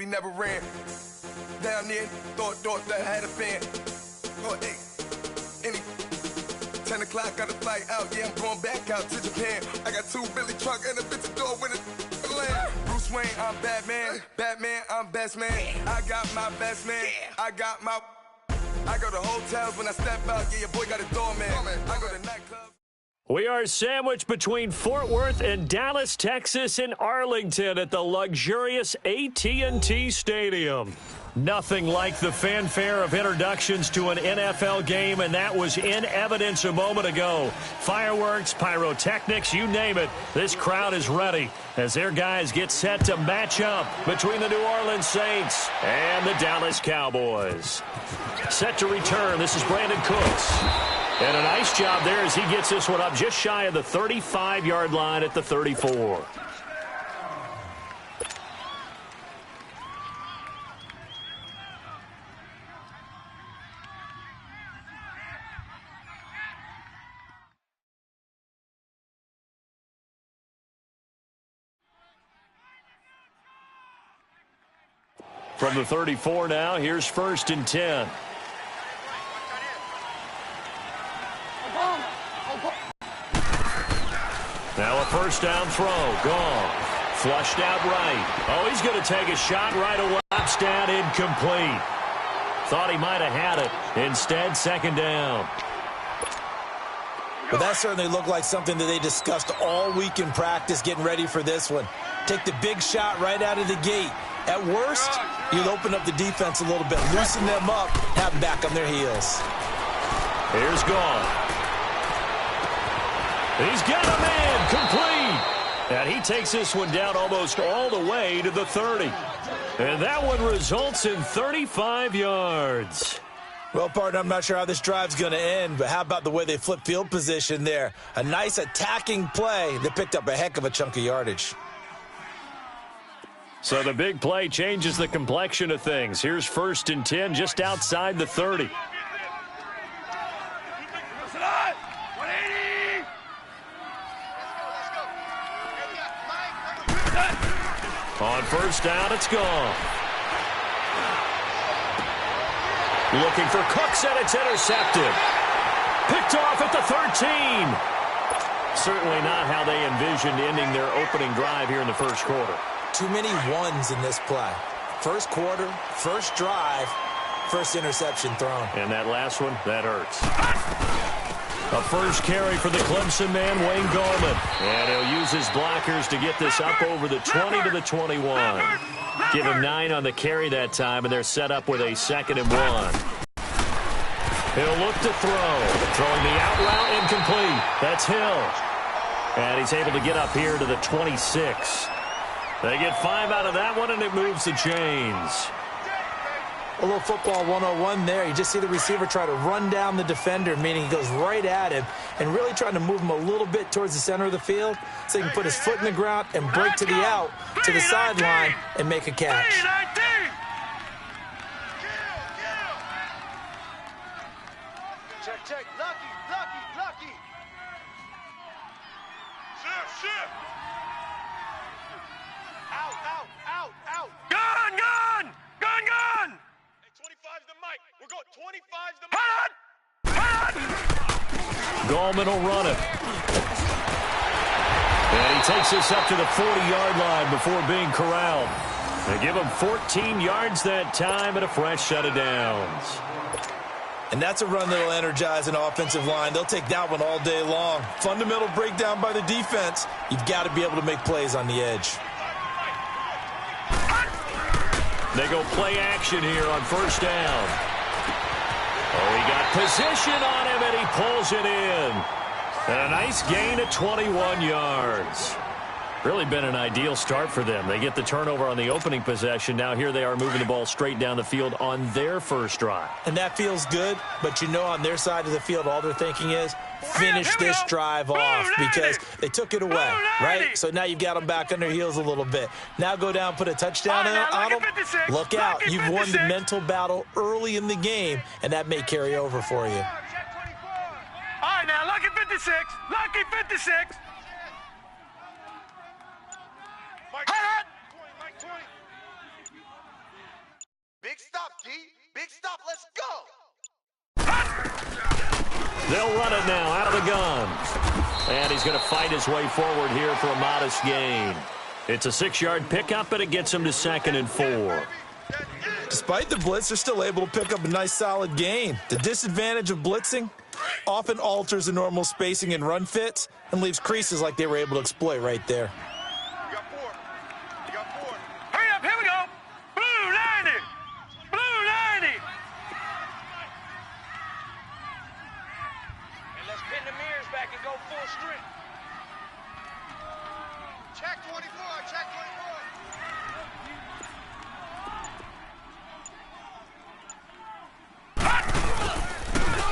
We never ran. Down there, thought that I had a fan. Oh, hey, 10 o'clock, got a flight out. Yeah, I'm going back out to Japan. I got 2 Billy truck and a bitch door with a land. Bruce Wayne, I'm Batman. Batman, I'm best man. I got my best man. I go to hotels when I step out. Yeah, your boy got a doorman. I go to nightclubs. We are sandwiched between Fort Worth and Dallas, Texas, and Arlington at the luxurious AT&T Stadium. Nothing like the fanfare of introductions to an NFL game, and that was in evidence a moment ago. Fireworks, pyrotechnics, you name it. This crowd is ready as their guys get set to match up between the New Orleans Saints and the Dallas Cowboys. Set to return, this is Brandon Cooks. And a nice job there as he gets this one up just shy of the 35-yard line at the 34. From the 34 now, here's 1st and 10. Now a first down throw, gone. Flushed out right. Oh, he's going to take a shot right away. Down, incomplete. Thought he might have had it. Instead, 2nd down. Well, that certainly looked like something that they discussed all week in practice getting ready for this one. Take the big shot right out of the gate. At worst, you'll open up the defense a little bit, loosen them up, have them back on their heels. Here's gone. He's got a man complete. And he takes this one down almost all the way to the 30. And that one results in 35 yards. Well, partner, I'm not sure how this drive's going to end, but how about the way they flip field position there? A nice attacking play that picked up a heck of a chunk of yardage. So the big play changes the complexion of things. Here's 1st and 10 just outside the 30. On 1st down, it's gone. Looking for Cooks, and it's intercepted. Picked off at the 13. Certainly not how they envisioned ending their opening drive here in the 1st quarter. Too many ones in this play. 1st quarter, 1st drive, 1st interception thrown. And that last one, that hurts. A first carry for the Clemson man, Wayne Gallman. And he'll use his blockers to get this up over the 20 to the 21. Give him 9 on the carry that time, and they're set up with a 2nd and 1. He'll look to throw. Throwing the out route, incomplete. That's Hill. And he's able to get up here to the 26. They get 5 out of that one, and it moves the chains. A little football 101 there. You just see the receiver try to run down the defender, meaning he goes right at him and really trying to move him a little bit towards the center of the field so he can put his foot in the ground and break to the out, to the sideline, and make a catch. Check. Lucky. Shift. Out. Gun! 25's the mic. We're going 25's the mic. Gallman will run it. And he takes this up to the 40-yard line before being corralled. They give him 14 yards that time and a fresh set of downs. And that's a run that will energize an offensive line. They'll take that one all day long. Fundamental breakdown by the defense. You've got to be able to make plays on the edge. They go play action here on 1st down. Oh, he got position on him, and he pulls it in. And a nice gain of 21 yards. Really been an ideal start for them. They get the turnover on the opening possession. Now here they are moving the ball straight down the field on their first drive. And that feels good, but you know on their side of the field all they're thinking is finish this drive off because they took it away, right? So now you've got them back on their heels a little bit. Now go down, put a touchdown on them. Look out. You've won the mental battle early in the game, and that may carry over for you. All right, now, lucky 56. D. Big stop. Let's go. They'll run it now out of the gun. And he's going to fight his way forward here for a modest gain. It's a 6-yard pickup, and it gets him to 2nd and 4. Despite the blitz, they're still able to pick up a nice, solid gain. The disadvantage of blitzing often alters the normal spacing and run fits and leaves creases like they were able to exploit right there. You got 4. You got 4. Hurry up. Here we go. Blue 90. Blue 90. And let's pin the mirrors back and go full strength. Check 24. Check 24.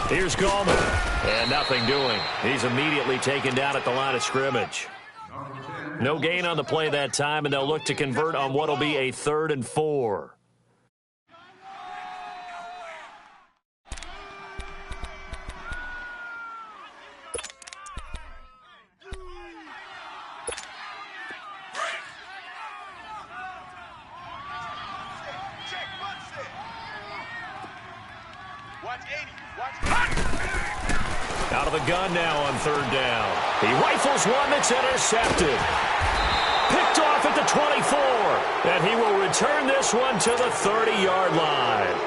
Here's Gallman, and nothing doing. He's immediately taken down at the line of scrimmage. No gain on the play that time, and they'll look to convert on what will be a 3rd and 4. Watch 80. Watch 80. Out of the gun now on 3rd down. He rifles one that's intercepted. Picked off at the 24. And he will return this one to the 30-yard line.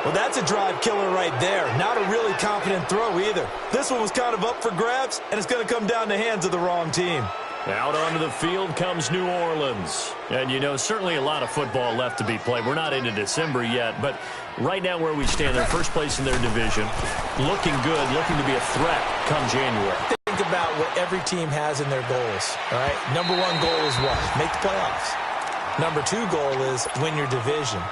Well, that's a drive killer right there. Not a really confident throw either. This one was kind of up for grabs, and it's going to come down the hands of the wrong team. Out onto the field comes New Orleans. And, you know, certainly a lot of football left to be played. We're not into December yet, but right now where we stand, they're first place in their division. Looking good, looking to be a threat come January. Think about what every team has in their goals, all right? Number 1 goal is what? Make the playoffs. Number 2 goal is win your division.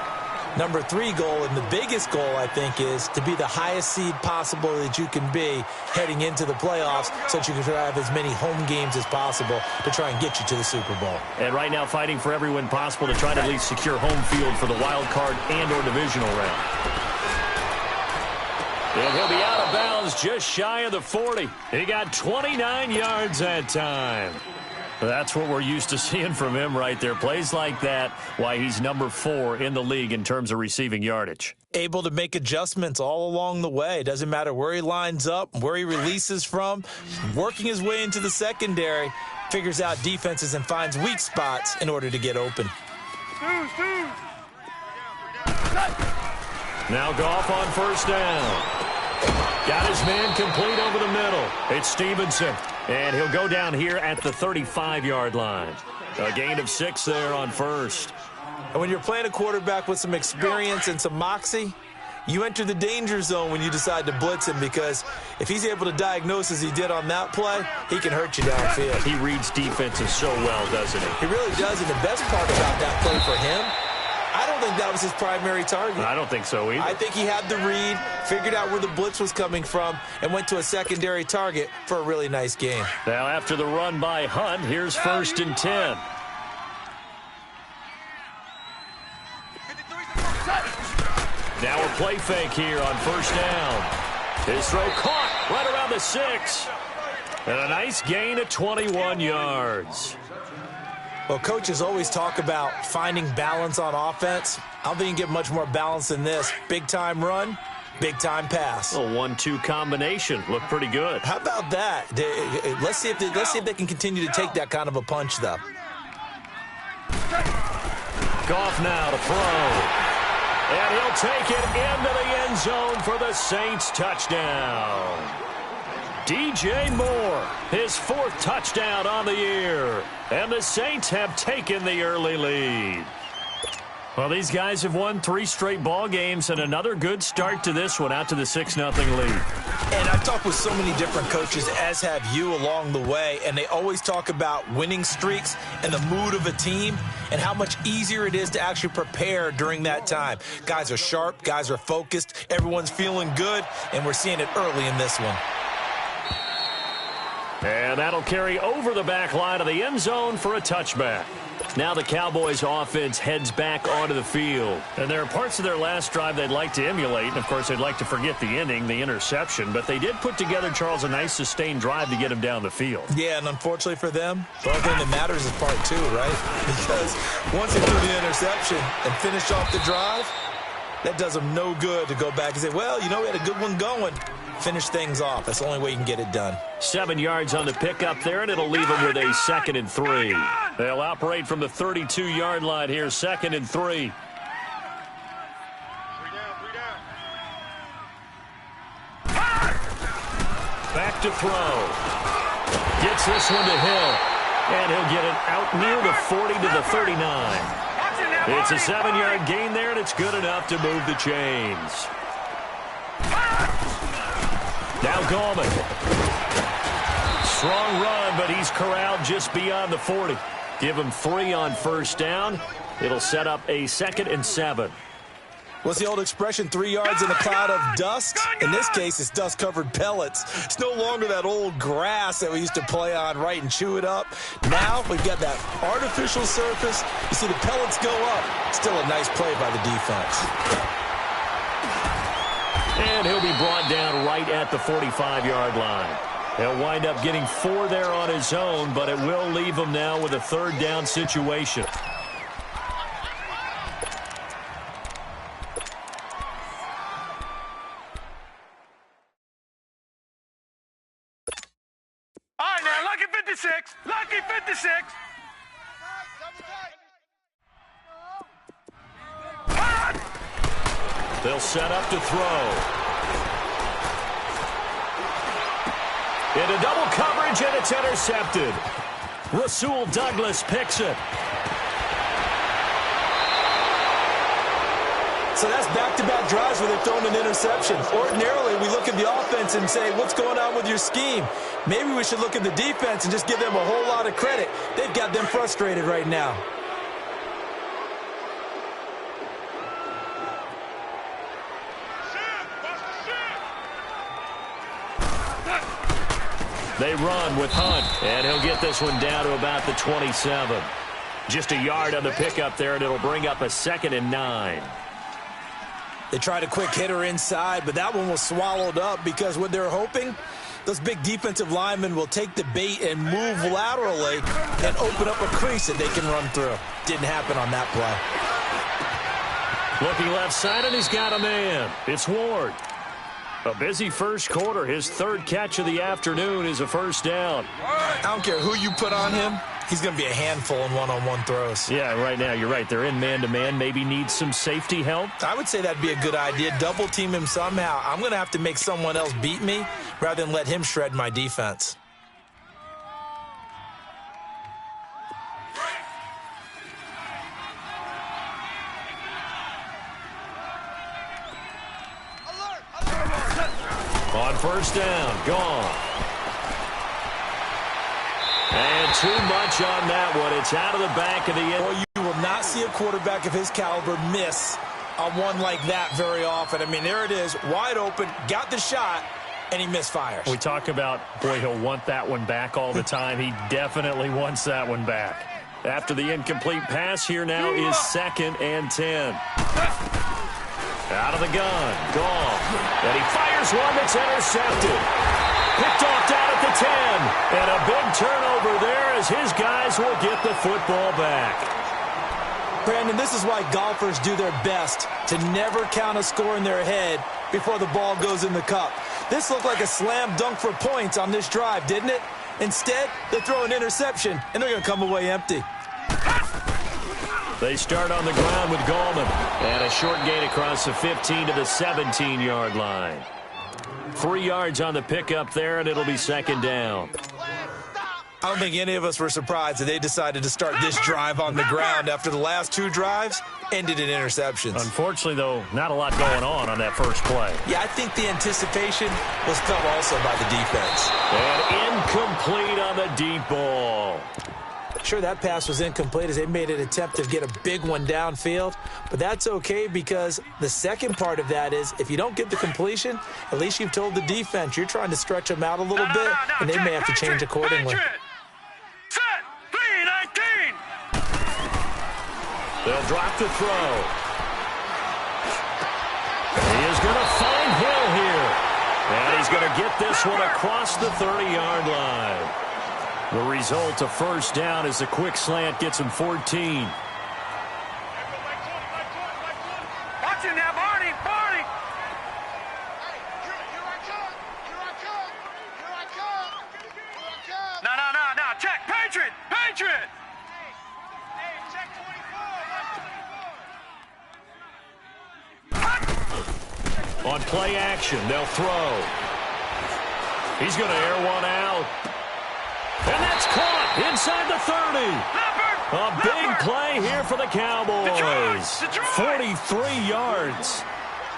Number 3 goal, and the biggest goal, I think, is to be the highest seed possible that you can be heading into the playoffs so that you can have as many home games as possible to try and get you to the Super Bowl. And right now fighting for every win possible to try to at least secure home field for the wild card and or divisional round. And he'll be out of bounds just shy of the 40. He got 29 yards that time. That's what we're used to seeing from him right there. Plays like that, why he's number 4 in the league in terms of receiving yardage. Able to make adjustments all along the way. Doesn't matter where he lines up, where he releases from. Working his way into the secondary, figures out defenses and finds weak spots in order to get open. Now Goff on 1st down. Got his man complete over the middle. It's Stevenson. And he'll go down here at the 35-yard line. A gain of 6 there on 1st. And when you're playing a quarterback with some experience and some moxie, you enter the danger zone when you decide to blitz him, because if he's able to diagnose as he did on that play, he can hurt you downfield. He reads defenses so well, doesn't he? He really does, and the best part about that play for him, I don't think that was his primary target. I don't think so either. I think he had the read, figured out where the blitz was coming from, and went to a secondary target for a really nice game. Now after the run by Hunt, here's 1st and 10. Now a play fake here on 1st down. His throw caught right around the 6. And a nice gain of 21 yards. Well, coaches always talk about finding balance on offense. I don't think you can get much more balance than this. Big-time run, big-time pass. A 1-2 combination. Looked pretty good. How about that? Let's see if they can continue to take that kind of a punch, though. Goff now to throw. And he'll take it into the end zone for the Saints touchdown. DJ Moore, his 4th touchdown on the year. And the Saints have taken the early lead. Well, these guys have won 3 straight ball games, and another good start to this one, out to the 6-0 lead. And I've talked with so many different coaches, as have you, along the way, and they always talk about winning streaks and the mood of a team and how much easier it is to actually prepare during that time. Guys are sharp, guys are focused, everyone's feeling good, and we're seeing it early in this one. And that'll carry over the back line of the end zone for a touchback. Now the Cowboys offense heads back onto the field. And there are parts of their last drive they'd like to emulate. And, of course, they'd like to forget the inning, the interception. But they did put together, Charles, a nice sustained drive to get him down the field. Yeah, and unfortunately for them, the only thing that matters is part 2, right? Because once they threw the interception and finished off the drive, That does them no good to go back and say, well, you know, we had a good one going. Finish things off. That's the only way you can get it done. 7 yards on the pickup there, and it'll leave them with a 2nd and 3. They'll operate from the 32-yard line here, 2nd and 3. Back to throw. Gets this one to Hill. And he'll get it out near the 40 to the 39. It's a 7-yard gain there, and it's good enough to move the chains. Now Gallman. Strong run, but he's corralled just beyond the 40. Give him 3 on first down. It'll set up a 2nd and 7. What's the old expression, 3 yards in a cloud of dust? In this case, it's dust-covered pellets. It's no longer that old grass that we used to play on, right, and chew it up. Now we've got that artificial surface. You see the pellets go up. Still a nice play by the defense. And he'll be brought down right at the 45-yard line. He'll wind up getting 4 there on his own, but it will leave him now with a 3rd down situation. All right, now, lucky 56. Lucky 56. They'll set up to throw. Into double coverage, and it's intercepted. Rasul Douglas picks it. So that's back-to-back drives where they're throwing an interception. Ordinarily, we look at the offense and say, what's going on with your scheme? Maybe we should look at the defense and just give them a whole lot of credit. They've got them frustrated right now. They run with Hunt, and he'll get this one down to about the 27. Just a yard on the pickup there, and it'll bring up a 2nd and 9. They tried a quick hitter inside, but that one was swallowed up because what they're hoping, those big defensive linemen will take the bait and move laterally and open up a crease that they can run through. Didn't happen on that play. Looking left side, and he's got a man. It's Ward. A busy first quarter. His 3rd catch of the afternoon is a first down. I don't care who you put on him. He's going to be a handful in one-on-one throws. Yeah, right now, you're right. They're in man-to-man. Maybe needs some safety help. I would say that'd be a good idea. Double team him somehow. I'm going to have to make someone else beat me rather than let him shred my defense. On first down, gone. And too much on that one. It's out of the back of the end. Boy, you will not see a quarterback of his caliber miss on one like that very often. I mean, there it is, wide open, got the shot, and he misfires. We talk about, boy, he'll want that one back all the time. He definitely wants that one back. After the incomplete pass, here now is 2nd and 10. Out of the gun, gone. And he fires one that's intercepted. Picked off down at the 10. And a big turnover there as his guys will get the football back. Brandon, this is why golfers do their best to never count a score in their head before the ball goes in the cup. This looked like a slam dunk for points on this drive, didn't it? Instead, they throw an interception, and they're going to come away empty. They start on the ground with Gallman. And a short gain across the 15 to the 17-yard line. 3 yards on the pickup there, and it'll be 2nd down. I don't think any of us were surprised that they decided to start this drive on the ground after the last 2 drives ended in interceptions. Unfortunately, though, not a lot going on that first play. Yeah, I think the anticipation was felt also by the defense. And incomplete on the deep ball. Sure, that pass was incomplete as they made an attempt to get a big one downfield, but that's okay because the second part of that is if you don't get the completion, at least you've told the defense you're trying to stretch them out a little bit, and they may have to change accordingly. Set, 3-19. They'll drop the throw. He is going to find Hill here, and he's going to get this one across the 30-yard line. The result, a first down, as the quick slant gets him 14. Watch you now, Barney. Barney. No. Check. Patriot. Patriot. Hey, check 24. On play action, they'll throw. He's going to air one out. And that's caught inside the 30. A big play here for the Cowboys. 43 yards.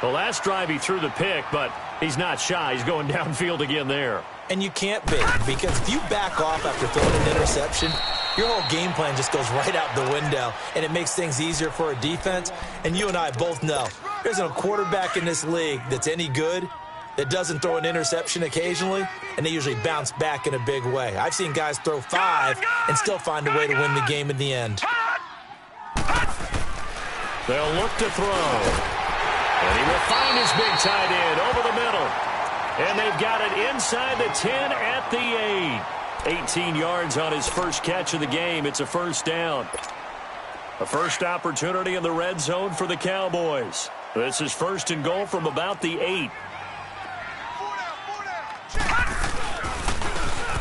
The last drive he threw the pick, but he's not shy. He's going downfield again there. And you can't be, because if you back off after throwing an interception, your whole game plan just goes right out the window, and it makes things easier for a defense. And you and I both know there's no quarterback in this league that's any good that doesn't throw an interception occasionally, and they usually bounce back in a big way. I've seen guys throw 5 and still find a way to win the game in the end. They'll look to throw. And he will find his big tight end over the middle. And they've got it inside the 10 at the 8. 18 yards on his first catch of the game. It's a first down. A first opportunity in the red zone for the Cowboys. This is first and goal from about the 8.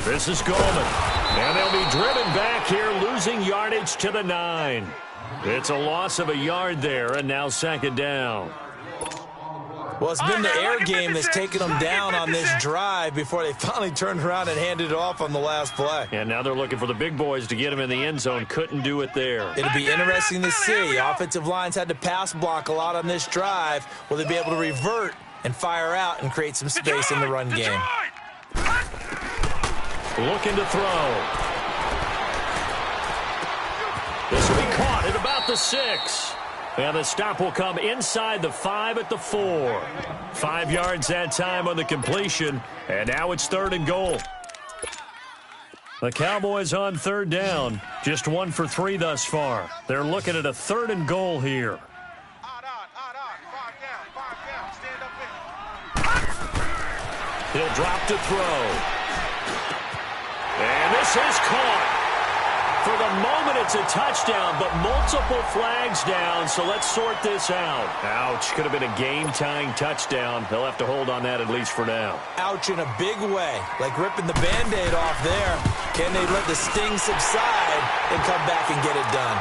This is Goldman. And they'll be driven back here, losing yardage to the 9. It's a loss of a yard there, and now second down. Well, it's been the air game that's taken them down on this drive before they finally turned around and handed it off on the last play. And now they're looking for the big boys to get him in the end zone. Couldn't do it there. It'll be interesting to see. Offensive lines had to pass block a lot on this drive. Will they be able to revert and fire out and create some space in the run game? Looking to throw. This will be caught at about the 6. And the stop will come inside the 5 at the 4. 5 yards that time on the completion. And now it's third and goal. The Cowboys on third down. Just 1 for 3 thus far. They're looking at a third and goal here. He'll drop to throw. And this is caught. For the moment, it's a touchdown, but multiple flags down, so let's sort this out. Ouch. Could have been a game-tying touchdown. They'll have to hold on that at least for now. Ouch in a big way, like ripping the Band-Aid off there. Can they let the sting subside and come back and get it done?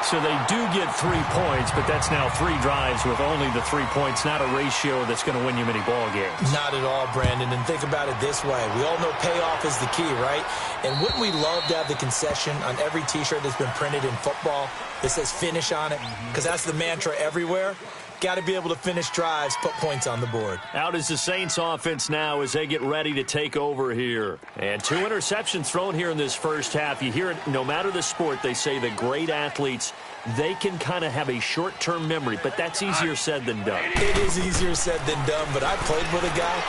So they do get 3 points, but that's now 3 drives with only the 3 points, not a ratio that's going to win you many ball games. Not at all, Brandon. And think about it this way. We all know payoff is the key, right? And wouldn't we love to have the concession on every T-shirt that's been printed in football that says finish on it? Because that's the mantra everywhere. Got to be able to finish drives, put points on the board. Out is the Saints offense now as they get ready to take over here. And 2 interceptions thrown here in this first half. You hear it no matter the sport. They say the great athletes, they can kind of have a short-term memory, but that's easier said than done. It is easier said than done, but I played with a guy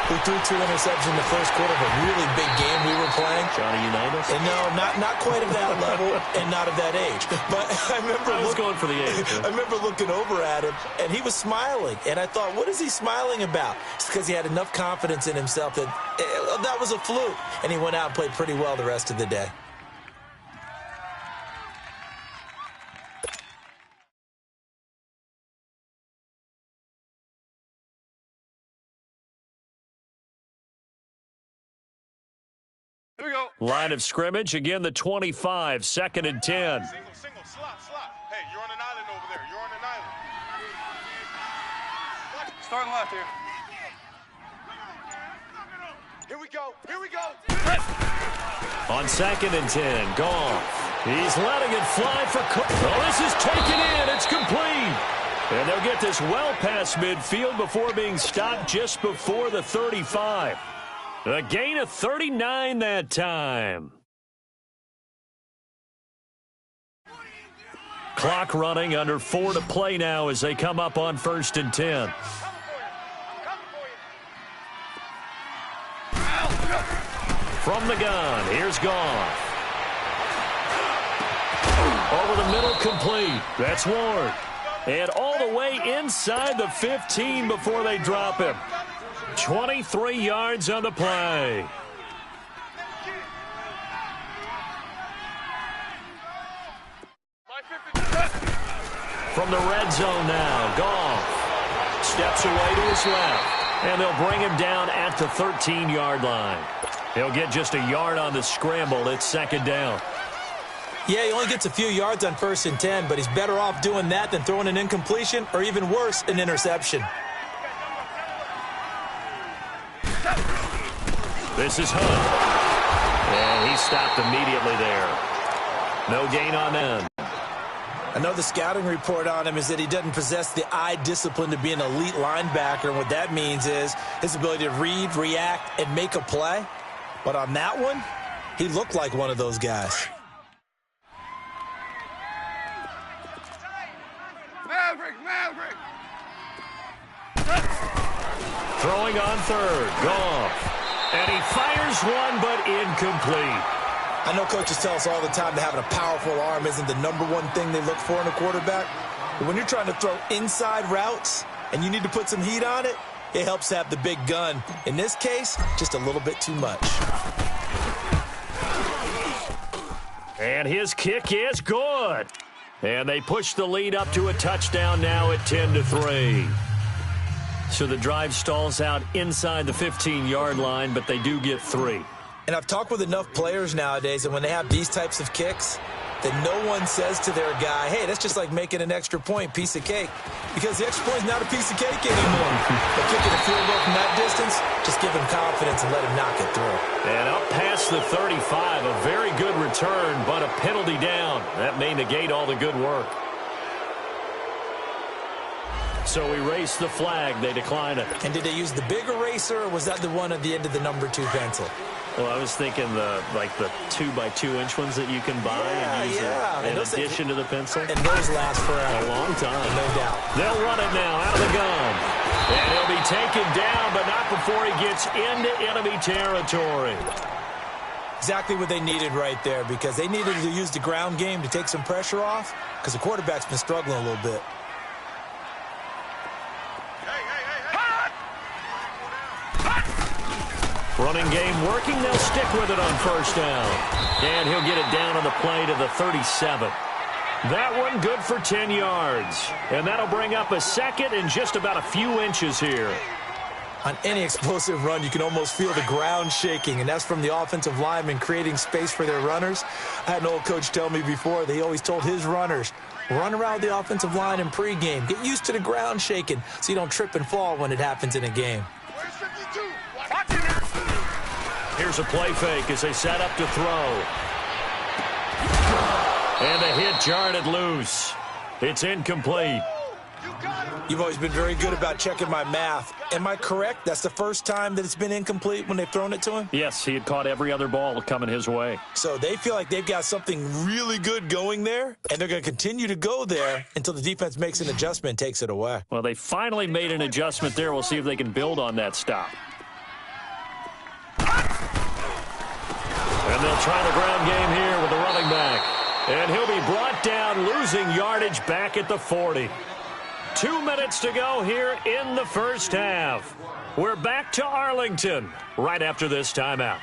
who threw 2 interceptions in the first quarter of a really big game we were playing. Johnny Unitas? And no, not quite of that level and not of that age. But I remember going for the age. I remember looking over at him, and he was smiling. And I thought, what is he smiling about? It's because he had enough confidence in himself that that was a fluke. And he went out and played pretty well the rest of the day. Here we go. Line of scrimmage, again the 25, second and 10. Single, slot. Hey, you're on an island over there. You're on an island. Starting left here. Here we go. On second and 10, Goff. He's letting it fly for Cook. Oh, this is taken in. It's complete. And they'll get this well past midfield before being stopped just before the 35. A gain of 39 that time. Clock running, under 4 to play now as they come up on first and 10. From the gun, here's Goff. Over the middle, complete. That's Ward. And all the way inside the 15 before they drop him. 23 yards on the play. From the red zone now, Goff. steps away to his left. And they'll bring him down at the 13-yard line. He'll get just a yard on the scramble. It's second down. Yeah, he only gets a few yards on 1st and 10, but he's better off doing that than throwing an incompletion or even worse, an interception. This is Hunt. And he stopped immediately there. No gain on them. I know the scouting report on him is that he doesn't possess the eye discipline to be an elite linebacker. And what that means is his ability to read, react, and make a play. But on that one, he looked like one of those guys. Maverick! Throwing on third. Goff. And he fires one, but incomplete. I know coaches tell us all the time that having a powerful arm isn't the #1 thing they look for in a quarterback. But when you're trying to throw inside routes and you need to put some heat on it, it helps have the big gun. In this case, just a little bit too much. And his kick is good. And they push the lead up to a touchdown now at 10-3. So the drive stalls out inside the 15-yard line, but they do get 3. And I've talked with enough players nowadays, and when they have these types of kicks, that no one says to their guy, hey, that's just like making an extra point, piece of cake. Because the extra point is not a piece of cake anymore. But kicking a field goal from that distance, just give him confidence and let him knock it through. And up past the 35, a very good return, but a penalty down. That may negate all the good work. So erase the flag. They decline it. And did they use the big eraser, or was that the one at the end of the #2 pencil? Well, I was thinking the 2x2-inch ones that you can buy and use in addition to the pencil. And those last forever. A long time. No doubt. They'll run it now out of the gun. And he'll be taken down, but not before he gets into enemy territory. Exactly what they needed right there, because they needed to use the ground game to take some pressure off, because the quarterback's been struggling a little bit. Running game working. They'll stick with it on first down. And he'll get it down on the play to the 37. That one good for 10 yards. And that'll bring up a second and just about a few inches here. On any explosive run, you can almost feel the ground shaking, and that's from the offensive linemen creating space for their runners. I had an old coach tell me before, they always told his runners, run around the offensive line in pregame. Get used to the ground shaking so you don't trip and fall when it happens in a game. Here's a play fake as they set up to throw. And the hit jarred it loose. It's incomplete. You've always been very good about checking my math. Am I correct? That's the first time that it's been incomplete when they've thrown it to him? Yes, he had caught every other ball coming his way. So they feel like they've got something really good going there, and they're going to continue to go there until the defense makes an adjustment and takes it away. Well, they finally made an adjustment there. We'll see if they can build on that stop. And they'll try the ground game here with the running back. And he'll be brought down, losing yardage back at the 40. 2 minutes to go here in the first half. We're back to Arlington right after this timeout.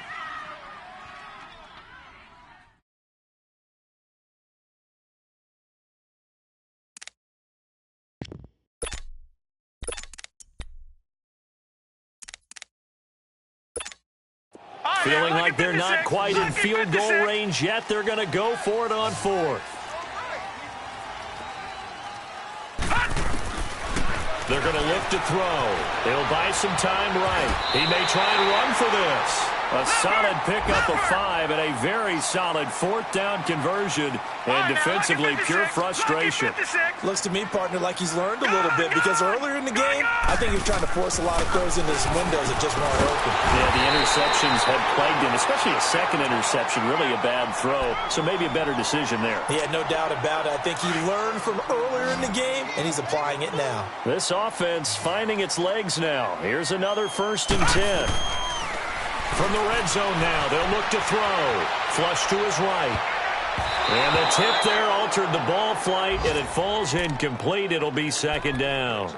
Feeling like they're not quite in field goal range yet. They're going to go for it on fourth. They're going to look to throw. They'll buy some time right. He may try and run for this. A solid pickup of 5 and a very solid fourth down conversion. And defensively, pure frustration. Looks to me, partner, like he's learned a little bit, because earlier in the game, I think he was trying to force a lot of throws into his windows that just weren't open. Yeah, the interceptions had plagued him, especially a second interception, really a bad throw. So maybe a better decision there. Yeah, no doubt about it. I think he learned from earlier in the game, and he's applying it now. This offense finding its legs now. Here's another 1st and 10. From the red zone now, they'll look to throw. Flush to his right. And the tip there altered the ball flight, and it falls incomplete. It'll be second down.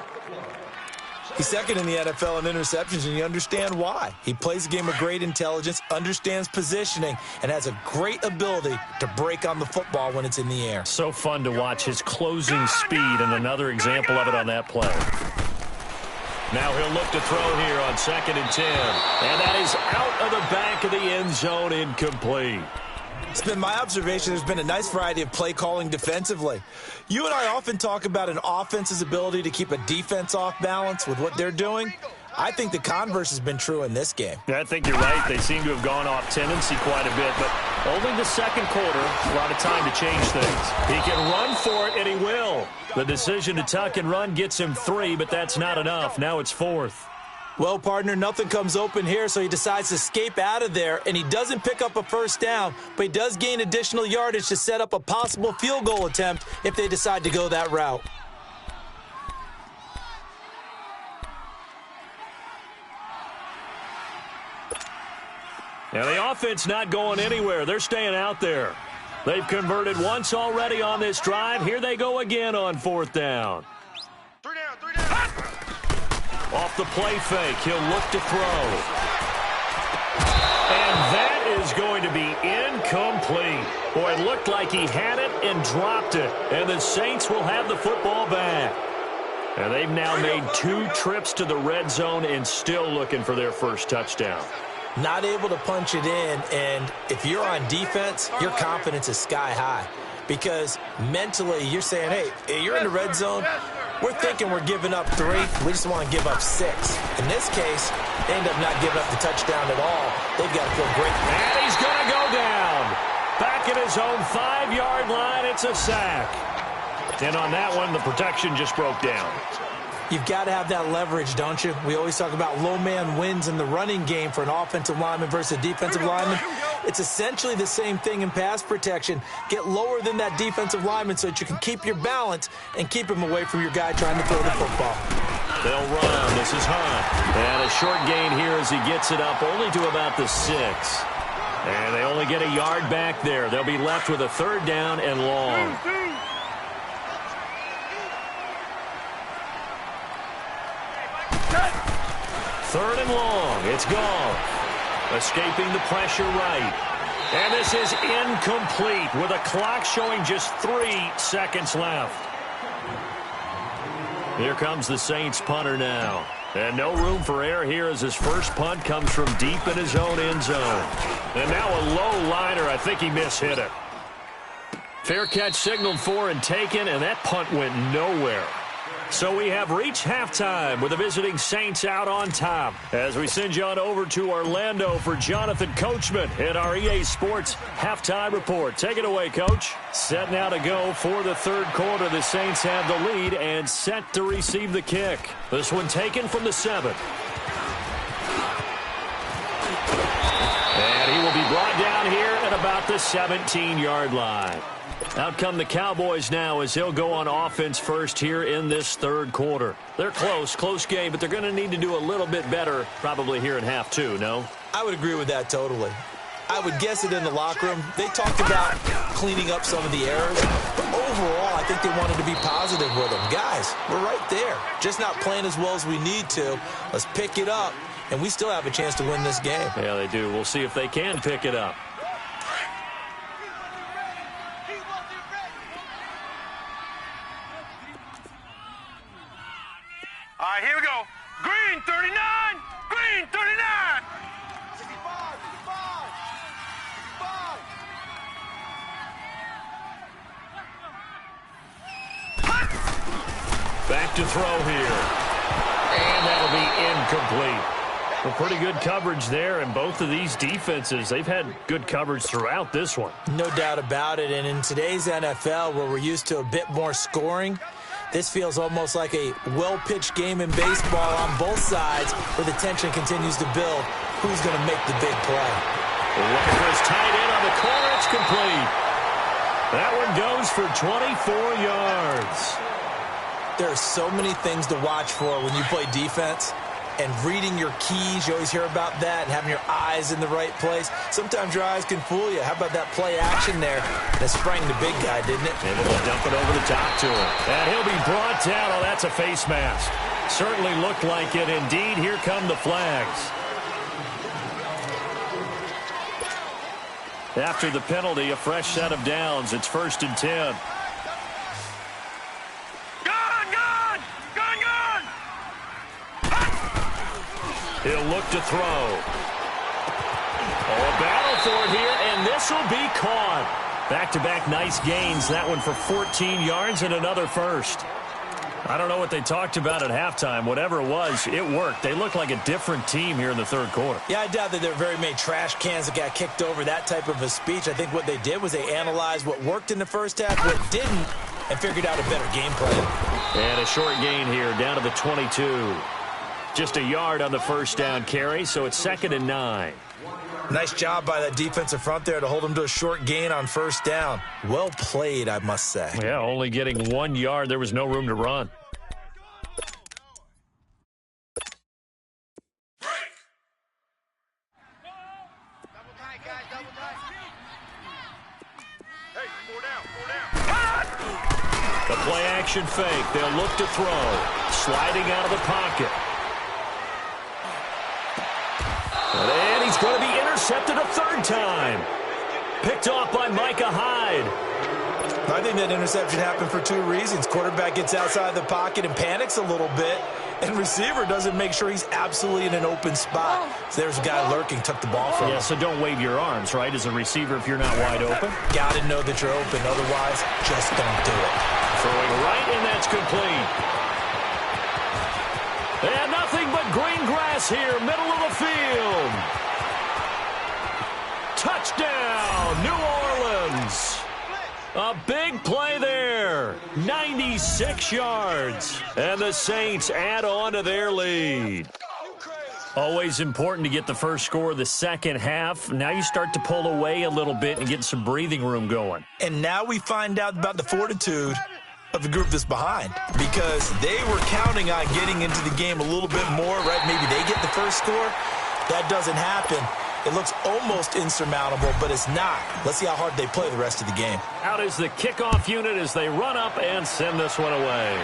He's second in the NFL in interceptions, and you understand why. He plays a game of great intelligence, understands positioning, and has a great ability to break on the football when it's in the air. So fun to watch his closing speed, and another example of it on that play. Now he'll look to throw here on 2nd and 10. And that is out of the back of the end zone, incomplete. It's been my observation there's been a nice variety of play calling defensively. You and I often talk about an offense's ability to keep a defense off balance with what they're doing. I think the converse has been true in this game. Yeah, I think you're right. They seem to have gone off tendency quite a bit, but only the second quarter, a lot of time to change things. He can run for it, and he will. The decision to tuck and run gets him 3, but that's not enough. Now it's 4th. Well, partner, nothing comes open here, so he decides to escape out of there, and he doesn't pick up a first down, but he does gain additional yardage to set up a possible field goal attempt if they decide to go that route. Now the offense not going anywhere. They're staying out there. They've converted once already on this drive. Here they go again on 4th down. 3 down, 3 down. Off the play fake, he'll look to throw. And that is going to be incomplete. Boy, it looked like he had it and dropped it. And the Saints will have the football back. And they've now made 2 trips to the red zone and still looking for their first touchdown. Not able to punch it in, and if you're on defense, your confidence is sky high. Because mentally, you're saying, hey, you're in the red zone. We're thinking we're giving up 3. We just want to give up 6. In this case, they end up not giving up the touchdown at all. They've got to feel great. And he's going to go down. Back at his own 5-yard line, it's a sack. And on that one, the protection just broke down. You've got to have that leverage, don't you? We always talk about low man wins in the running game for an offensive lineman versus a defensive lineman. It's essentially the same thing in pass protection. Get lower than that defensive lineman so that you can keep your balance and keep him away from your guy trying to throw the football. They'll run. This is Hunt. And a short gain here as he gets it up only to about the 6. And they only get a yard back there. They'll be left with a 3rd down and long. 3rd and long. It's gone. Escaping the pressure right. And this is incomplete with a clock showing just 3 seconds left. Here comes the Saints punter now. And no room for error here as his first punt comes from deep in his own end zone. And now a low liner. I think he mishit it. Fair catch signaled for and taken, and that punt went nowhere. So we have reached halftime with the visiting Saints out on top. As we send you on over to Orlando for Jonathan Coachman in our EA Sports Halftime Report. Take it away, Coach. Set now to go for the 3rd quarter. The Saints have the lead and set to receive the kick. This one taken from the 7. And he will be brought down here at about the 17-yard line. Out come the Cowboys now as he'll go on offense first here in this 3rd quarter. They're close game, but they're going to need to do a little bit better probably here in half 2, no? I would agree with that totally. I would guess it in the locker room. They talked about cleaning up some of the errors, but overall, I think they wanted to be positive with them. Guys, we're right there. Just not playing as well as we need to. Let's pick it up, and we still have a chance to win this game. Yeah, they do. We'll see if they can pick it up. All right, here we go. Green 39. Green 39. 65. Back to throw here. And that'll be incomplete. Well, pretty good coverage there, and both of these defenses, they've had good coverage throughout this one. No doubt about it, and in today's NFL, where we're used to a bit more scoring, this feels almost like a well-pitched game in baseball on both sides where the tension continues to build. Who's going to make the big play? Looking for his tight end on the corner. It's complete. That one goes for 24 yards. There are so many things to watch for when you play defense. And reading your keys, you always hear about that, and having your eyes in the right place. Sometimes your eyes can fool you. How about that play action there? That sprang the big guy, didn't it? Able to dump it over the top to him. And he'll be brought down. Oh, that's a face mask. Certainly looked like it. Indeed, here come the flags. After the penalty, a fresh set of downs. It's 1st and 10. Gun! He'll look to throw. Oh, a battle for it here, and this will be caught. Back-to-back nice gains. That one for 14 yards and another first. I don't know what they talked about at halftime. Whatever it was, it worked. They look like a different team here in the third quarter. Yeah, I doubt that there were very many trash cans that got kicked over, that type of a speech. I think what they did was they analyzed what worked in the first half, what didn't, and figured out a better game plan. And a short gain here, down to the 22. Just a yard on the first down carry, so it's 2nd and 9. Nice job by that defensive front there to hold them to a short gain on first down. Well played, I must say. Yeah, only getting 1 yard. There was no room to run. The play-action fake. They'll look to throw. Sliding out of the pocket. And he's going to be intercepted a third time. Picked off by Micah Hyde. I think that interception happened for 2 reasons. Quarterback gets outside the pocket and panics a little bit, and receiver doesn't make sure he's absolutely in an open spot. So there's a guy lurking, took the ball from him. Yeah, so don't wave your arms, right, as a receiver if you're not wide open. Got to know that you're open. Otherwise, just don't do it. Throwing right, and that's complete. And nothing but green grass here, middle of the field. Touchdown, New Orleans. A big play there, 96 yards. And the Saints add on to their lead. Always important to get the first score of the second half. Now you start to pull away a little bit and get some breathing room going. And now we find out about the fortitude of the group that's behind, because they were counting on getting into the game a little bit more, right? Maybe they get the first score. That doesn't happen. It looks almost insurmountable, but it's not. Let's see how hard they play the rest of the game. Out is the kickoff unit as they run up and send this one away.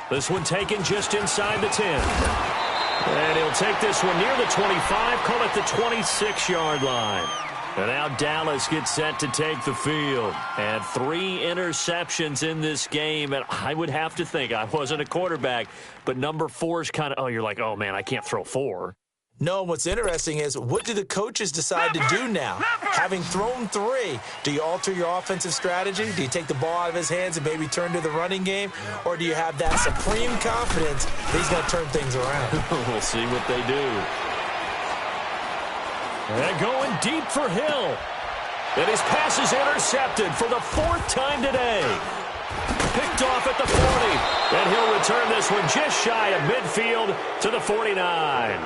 This one taken just inside the 10. And he'll take this one near the 25, call it the 26-yard line. And now Dallas gets set to take the field. And 3 interceptions in this game. And I would have to think, I wasn't a quarterback, but number 4 is kind of, oh, you're like, oh, man, I can't throw 4. No, what's interesting is, what do the coaches decide to do now? Having thrown 3, do you alter your offensive strategy? Do you take the ball out of his hands and maybe turn to the running game? Or do you have that supreme confidence that he's going to turn things around? We'll see what they do. And going deep for Hill. And his pass is intercepted for the 4th time today. Picked off at the 40. And he'll return this one just shy of midfield to the 49.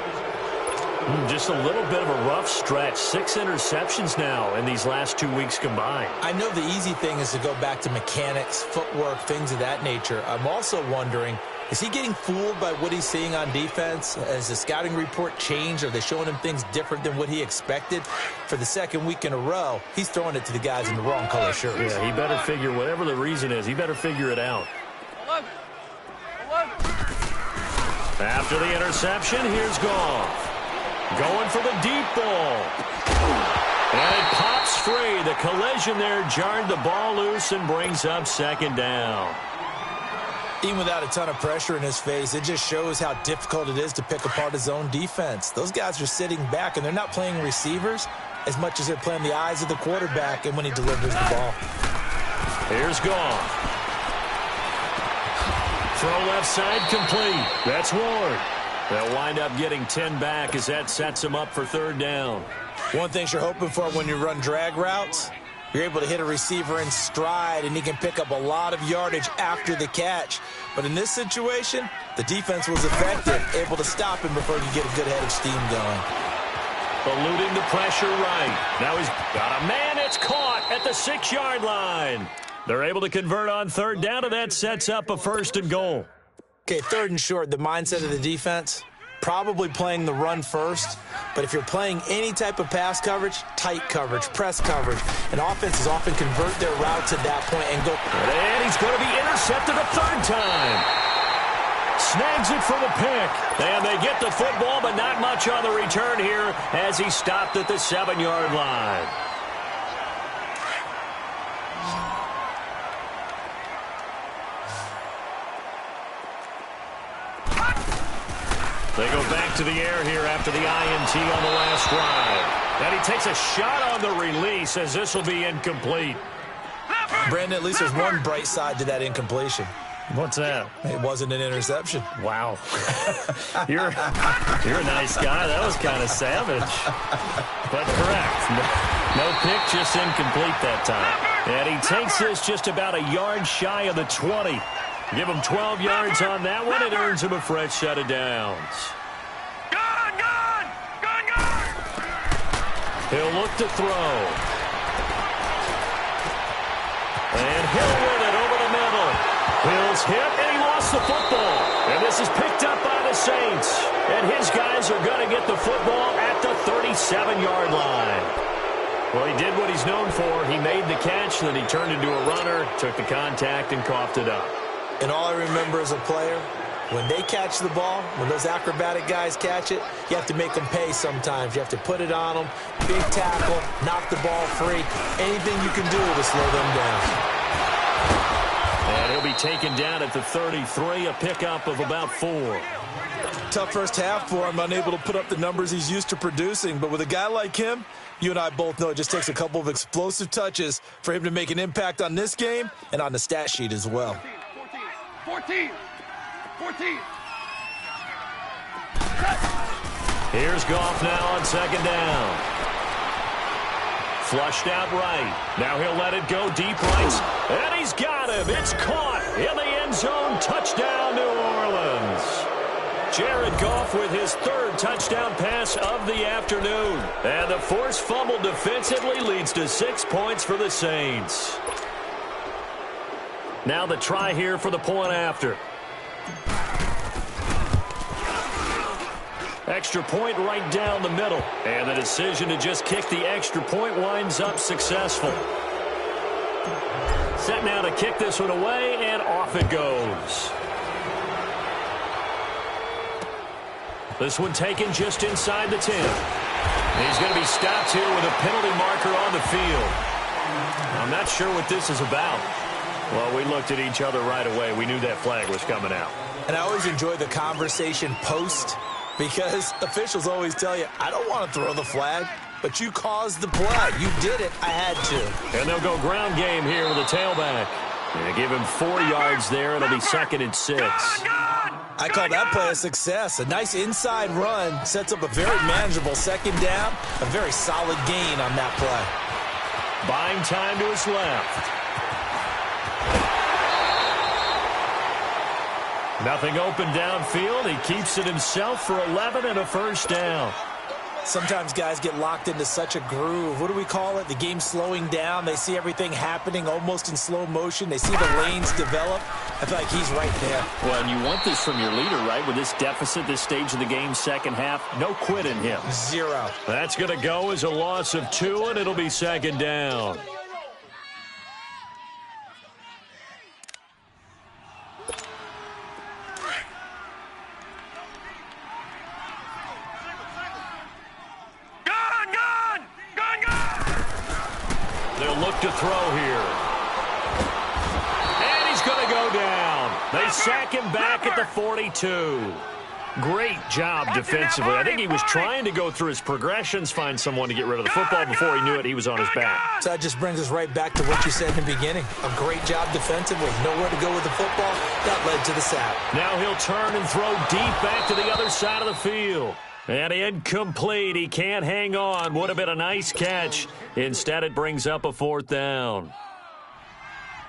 Just a little bit of a rough stretch. 6 interceptions now in these last 2 weeks combined. I know the easy thing is to go back to mechanics, footwork, things of that nature. I'm also wondering, is he getting fooled by what he's seeing on defense? Has the scouting report changed? Are they showing him things different than what he expected? For the 2nd week in a row, he's throwing it to the guys in the wrong color shirts. Yeah, he better figure, whatever the reason is, he better figure it out. After the interception, here's Goff. Going for the deep ball. And it pops free. The collision there jarred the ball loose and brings up 2nd down. Even without a ton of pressure in his face, it just shows how difficult it is to pick apart his own defense. Those guys are sitting back, and they're not playing receivers as much as they're playing the eyes of the quarterback and when he delivers the ball. Here's Goff. Throw left side complete. That's Ward. They'll wind up getting 10 back as that sets them up for 3rd down. One thing you're hoping for when you run drag routes, you're able to hit a receiver in stride, and he can pick up a lot of yardage after the catch. But in this situation, the defense was effective, able to stop him before he could get a good head of steam going. Eluding the pressure right. Now he's got a man. It's caught at the 6-yard line. They're able to convert on 3rd down, and that sets up a 1st and goal. Okay, 3rd and short, the mindset of the defense, probably playing the run first. But if you're playing any type of pass coverage, tight coverage, press coverage, and offenses often convert their route to that point and go. And he's going to be intercepted a 3rd time. Snags it for the pick. And they get the football, but not much on the return here as he stopped at the 7-yard line. They go back to the air here after the INT on the last drive. And he takes a shot on the release as this will be incomplete. Brandon, at least there's one bright side to that incompletion. What's that? It wasn't an interception. Wow. You're a nice guy. That was kind of savage. But correct. No pick, just incomplete that time. And he takes this just about a yard shy of the 20. Give him 12 yards on that one. It earns him a fresh set of downs. He'll look to throw. And he'll win it over the middle. Hill's hit, and he lost the football. And this is picked up by the Saints. And his guys are going to get the football at the 37-yard line. Well, he did what he's known for. He made the catch, then he turned into a runner, took the contact, and coughed it up. And all I remember as a player, when they catch the ball, when those acrobatic guys catch it, you have to make them pay sometimes. You have to put it on them, big tackle, knock the ball free, anything you can do to slow them down. And he'll be taken down at the 33, a pickup of about 4. Tough first half for him, unable to put up the numbers he's used to producing. But with a guy like him, you and I both know it just takes a couple of explosive touches for him to make an impact on this game and on the stat sheet as well. 14. Here's Goff now on second down. Flushed out right. Now he'll let it go deep right. And he's got him. It's caught in the end zone. Touchdown, New Orleans. Jared Goff with his third touchdown pass of the afternoon. And the forced fumble defensively leads to 6 points for the Saints. Now the try here for the point after. Extra point right down the middle. And the decision to just kick the extra point winds up successful. Set now to kick this one away, and off it goes. This one taken just inside the 10. He's going to be stopped here with a penalty marker on the field. I'm not sure what this is about. Well, we looked at each other right away. We knew that flag was coming out. And I always enjoy the conversation post, because officials always tell you, I don't want to throw the flag, but you caused the play. You did it. I had to. And they'll go ground game here with a tailback. They give him 4 yards there. It'll be 2nd and 6. I call that play a success. A nice inside run sets up a very manageable second down. A very solid gain on that play. Buying time to his left. Nothing open downfield. He keeps it himself for 11 and a first down. Sometimes guys get locked into such a groove. What do we call it? The game slowing down. They see everything happening almost in slow motion. They see the lanes develop. I feel like he's right there. Well, and you want this from your leader, right? With this deficit, this stage of the game, second half, no quit in him. 0. That's going to go as a loss of 2, and it'll be second down. Look to throw here. And he's going to go down. They sack him back at the 42. Great job defensively. I think he was trying to go through his progressions, find someone to get rid of the football. Before he knew it, he was on his back. So that just brings us right back to what you said in the beginning. A great job defensively. Nowhere to go with the football. That led to the sack. Now he'll turn and throw deep back to the other side of the field. And incomplete. He can't hang on. Would have been a nice catch. Instead, it brings up a 4th down.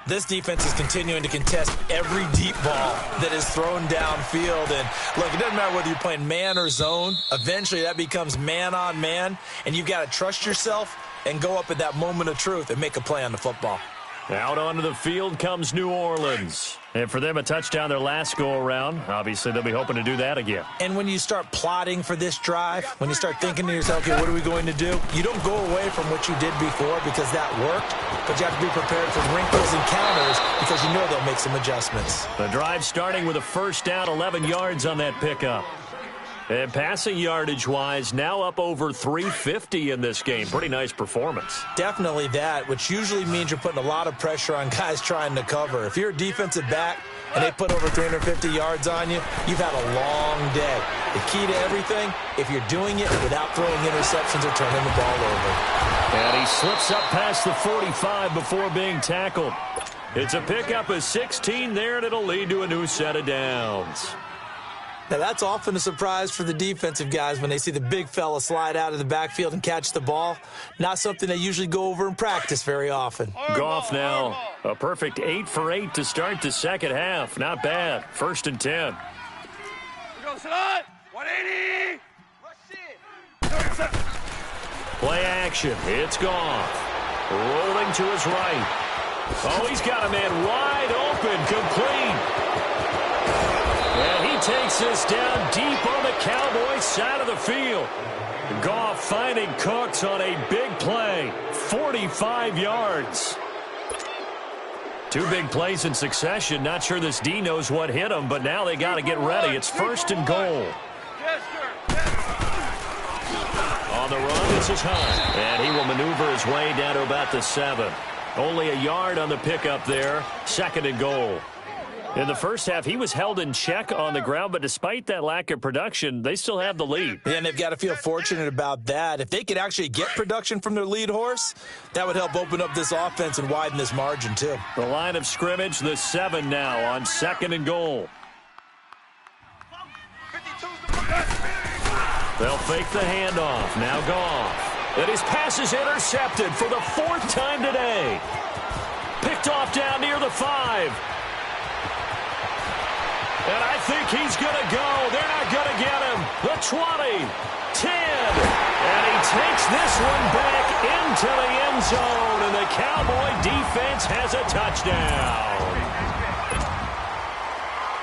This defense is continuing to contest every deep ball that is thrown downfield. And, look, it doesn't matter whether you're playing man or zone. Eventually, that becomes man on man. And you've got to trust yourself and go up at that moment of truth and make a play on the football. Out onto the field comes New Orleans. And for them, a touchdown their last go-around. Obviously, they'll be hoping to do that again. And when you start plotting for this drive, when you start thinking to yourself, okay, what are we going to do? You don't go away from what you did before because that worked, but you have to be prepared for wrinkles and counters because you know they'll make some adjustments. The drive starting with a first down, 11 yards on that pickup. And passing yardage-wise, now up over 350 in this game. Pretty nice performance. Definitely that, which usually means you're putting a lot of pressure on guys trying to cover. If you're a defensive back, and they put over 350 yards on you, you've had a long day. The key to everything, if you're doing it without throwing interceptions or turning the ball over. And he slips up past the 45 before being tackled. It's a pickup of 16 there, and it'll lead to a new set of downs. Now, that's often a surprise for the defensive guys when they see the big fella slide out of the backfield and catch the ball. Not something they usually go over in practice very often. Goff now, a perfect 8 for 8 to start the second half. Not bad. 1st and 10. We go, slide. 180. Play action. It's Goff. Rolling to his right. Oh, he's got a man wide open, complete. And he takes this down deep on the Cowboys side of the field. Goff finding Cooks on a big play. 45 yards. 2 big plays in succession. Not sure this D knows what hit him, but now they got to get ready. It's 1st and goal. On the run, this is Hunt. And he will maneuver his way down to about the 7. Only a yard on the pickup there. 2nd and goal. In the first half, he was held in check on the ground, but despite that lack of production, they still have the lead. Yeah, and they've got to feel fortunate about that. If they could actually get production from their lead horse, that would help open up this offense and widen this margin, too. The line of scrimmage, the 7 now on 2nd and goal. They'll fake the handoff. Now Goff. And his pass is intercepted for the 4th time today. Picked off down near the 5. And I think he's going to go. They're not going to get him. The 20, 10. And he takes this one back into the end zone. And the Cowboy defense has a touchdown.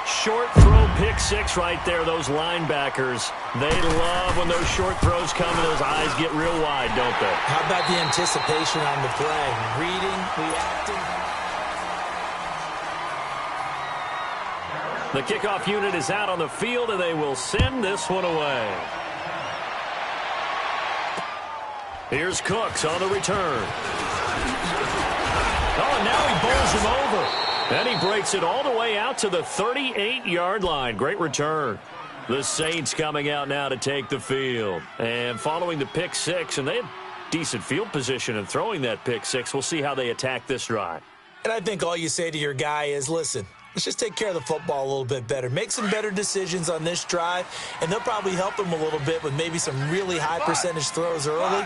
Short throw pick 6 right there. Those linebackers, they love when those short throws come and those eyes get real wide, don't they? How about the anticipation on the play? Reading, reacting. The kickoff unit is out on the field, and they will send this one away. Here's Cooks on the return. Oh, and now he bowls him over. And he breaks it all the way out to the 38-yard line. Great return. The Saints coming out now to take the field. And following the pick 6, and they had decent field position in throwing that pick 6. We'll see how they attack this drive. And I think all you say to your guy is, listen, let's just take care of the football a little bit better. Make some better decisions on this drive, and they'll probably help him a little bit with maybe some really high percentage throws early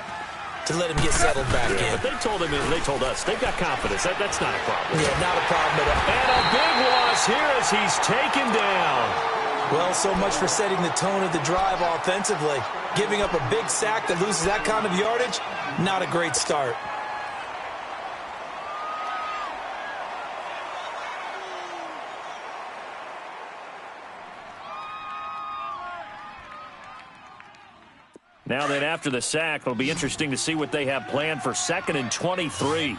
to let him get settled back in. But they told us they've got confidence. That's not a problem. Yeah, not a problem at all. And a big loss here as he's taken down. Well, so much for setting the tone of the drive offensively. Giving up a big sack that loses that kind of yardage, not a great start. Now then, after the sack, it'll be interesting to see what they have planned for 2nd and 23.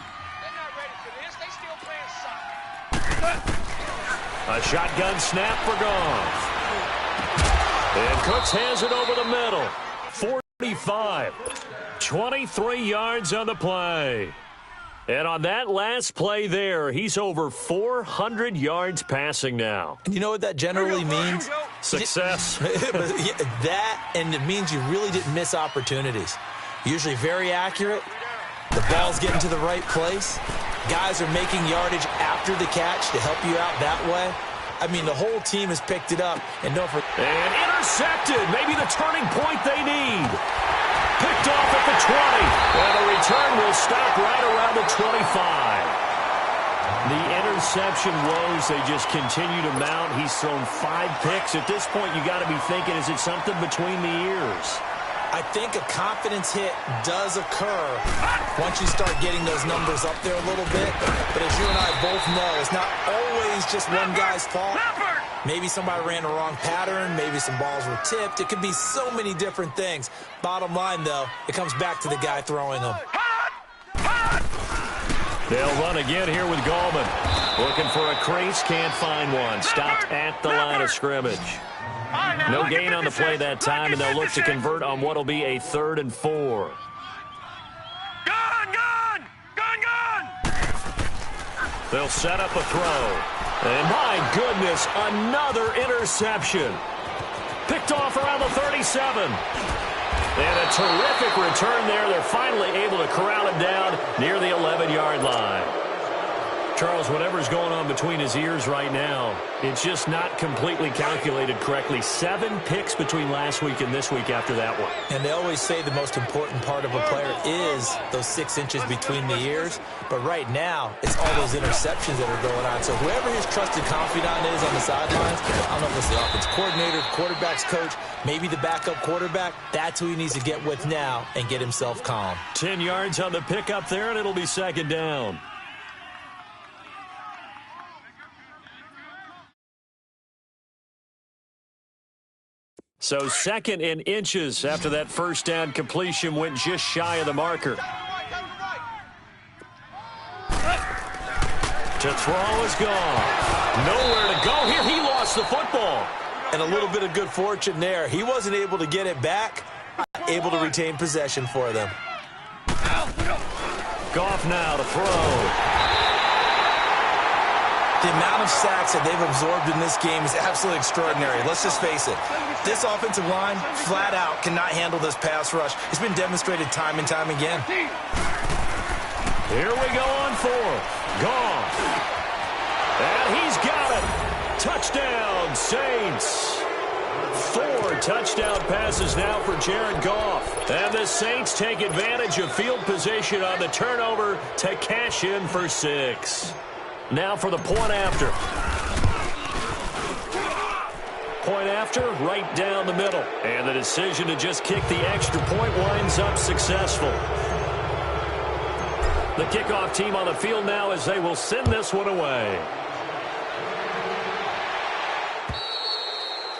A shotgun snap for Goff. And Cooks has it over the middle. 45. 23 yards on the play. And on that last play there, he's over 400 yards passing now. And you know what that generally means? Success. That, and it means you really didn't miss opportunities. Usually very accurate. The ball's getting to the right place. Guys are making yardage after the catch to help you out that way. I mean, the whole team has picked it up. And don't forget. And intercepted. Maybe the turning point they need. Picked off at the 20. And the return will stop right around the 25. The interception woes, they just continue to mount. He's thrown 5 picks. At this point, you got to be thinking, is it something between the ears? I think a confidence hit does occur once you start getting those numbers up there a little bit. But as you and I both know, it's not always just one guy's fault. Maybe somebody ran the wrong pattern. Maybe some balls were tipped. It could be so many different things. Bottom line, though, it comes back to the guy throwing them. They'll run again here with Gallman. Looking for a crease, can't find one. Stopped at the line of scrimmage. No gain on the play that time, and they'll look to convert on what will be a 3rd and 4. Gun! They'll set up a throw. And my goodness, another interception. Picked off around the 37. And a terrific return there. They're finally able to corral him down near the 11-yard line. Charles, whatever's going on between his ears right now, it's just not completely calculated correctly. 7 picks between last week and this week after that one. And they always say the most important part of a player is those 6 inches between the ears. But right now, it's all those interceptions that are going on. So whoever his trusted confidant is on the sidelines, I don't know if it's the offense coordinator, quarterback's coach, maybe the backup quarterback, that's who he needs to get with now and get himself calm. 10 yards on the pickup there, and it'll be second down. So second and inches after that first down completion went just shy of the marker. To throw is gone. Nowhere to go here. He lost the football. And a little bit of good fortune there. He wasn't able to get it back, able to retain possession for them. Goff now to throw. The amount of sacks that they've absorbed in this game is absolutely extraordinary. Let's just face it. This offensive line, flat out, cannot handle this pass rush. It's been demonstrated time and time again. Here we go on 4th. Goff. And he's got it. Touchdown, Saints. 4 touchdown passes now for Jared Goff. And the Saints take advantage of field position on the turnover to cash in for 6. Now for the point after. Point after, right down the middle. And the decision to just kick the extra point winds up successful. The kickoff team on the field now as they will send this one away.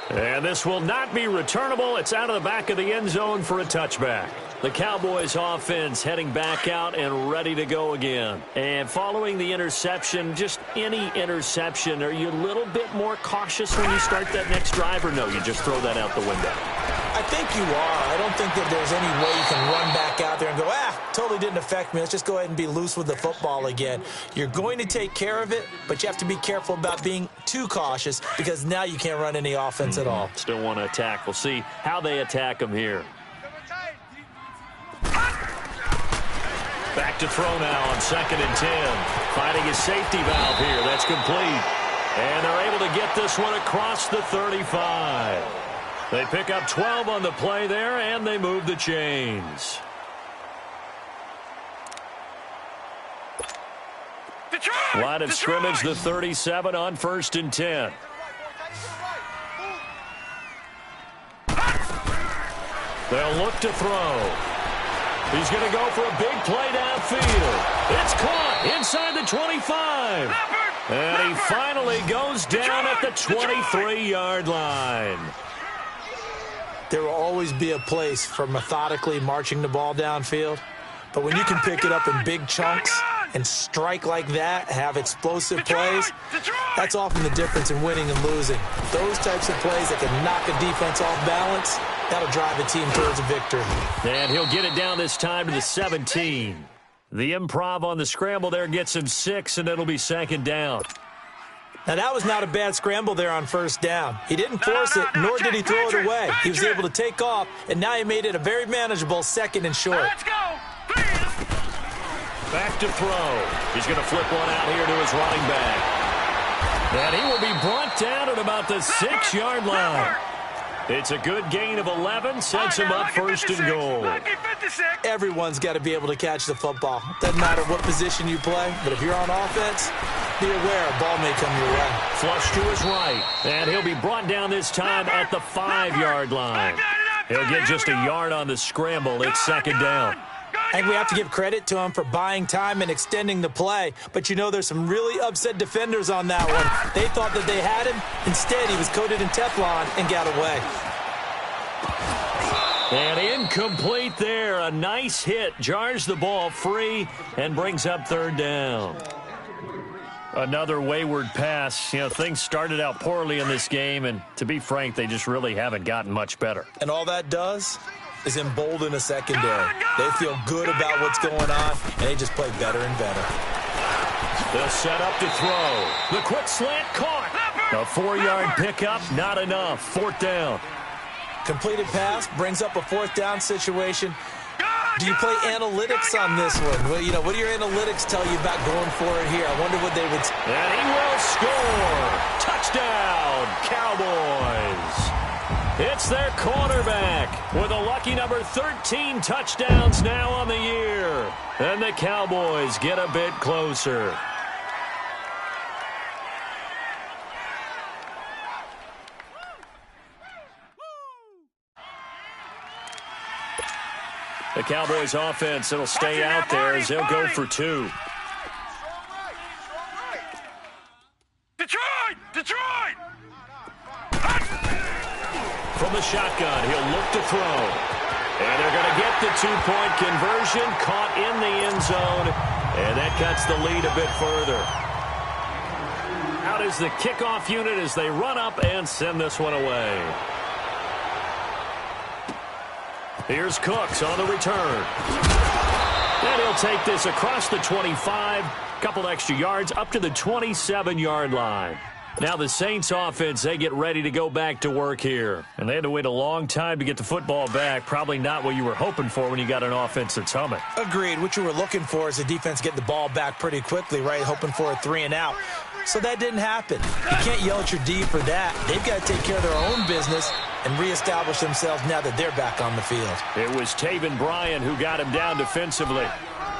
And this will not be returnable. It's out of the back of the end zone for a touchback. The Cowboys offense heading back out and ready to go again. And following the interception, just any interception, are you a little bit more cautious when you start that next drive, or no, you just throw that out the window? I think you are. I don't think that there's any way you can run back out there and go, totally didn't affect me. Let's just go ahead and be loose with the football again. You're going to take care of it, but you have to be careful about being too cautious because now you can't run any offense at all. Still want to attack. We'll see how they attack them here. Back to throw now on 2nd and 10. Finding his safety valve here. That's complete. And they're able to get this one across the 35. They pick up 12 on the play there, and they move the chains. Line of scrimmage, the 37 on 1st and 10. They'll look to throw. He's going to go for a big play downfield. It's caught inside the 25. And he finally goes down at the 23-yard line. There will always be a place for methodically marching the ball downfield. But when you can pick it up in big chunks and strike like that, have explosive plays, that's often the difference in winning and losing. Those types of plays that can knock a defense off balance, that'll drive a team towards a victory. And he'll get it down this time to the 17. The improv on the scramble there gets him 6, and it'll be 2nd down. Now, that was not a bad scramble there on 1st down. He didn't force it, nor did he throw it away. He was able to take off, and now he made it a very manageable 2nd and short. Let's go, please. Back to throw. He's going to flip one out here to his running back. And he will be brought down at about the 6-yard line. It's a good gain of 11, sets him up 1st and goal. Everyone's got to be able to catch the football. Doesn't matter what position you play, but if you're on offense, be aware a ball may come your way. Flush to his right, and he'll be brought down this time at the 5-yard line. He'll get just a yard on the scramble. It's 2nd down. I think we have to give credit to him for buying time and extending the play. But you know there's some really upset defenders on that one. They thought that they had him. Instead, he was coated in Teflon and got away. And incomplete there. A nice hit. Jars the ball free and brings up 3rd down. Another wayward pass. You know, things started out poorly in this game, and to be frank, they just really haven't gotten much better. And all that does is embolden a secondary. They feel good about what's going on, and they just play better and better. The setup to throw. The quick slant caught. A 4-yard pickup, not enough. 4th down. Completed pass brings up a 4th down situation. Do you play analytics on this one? Well, you know, what do your analytics tell you about going for it here? I wonder what they would... And he will score. Touchdown, Cowboys. It's their quarterback with a lucky number 13 touchdowns now on the year. And the Cowboys get a bit closer. The Cowboys offense, it'll stay out there as they'll go for 2. Detroit! From the shotgun, he'll look to throw. And they're going to get the 2-point conversion, caught in the end zone, and that cuts the lead a bit further. Out is the kickoff unit as they run up and send this one away. Here's Cooks on the return. And he'll take this across the 25, couple extra yards up to the 27-yard line. Now the Saints offense, they get ready to go back to work here. And they had to wait a long time to get the football back. Probably not what you were hoping for when you got an offense that's humming. Agreed. What you were looking for is the defense getting the ball back pretty quickly, right? Hoping for a 3-and-out. So that didn't happen. You can't yell at your D for that. They've got to take care of their own business and reestablish themselves now that they're back on the field. It was Taven Bryan who got him down defensively.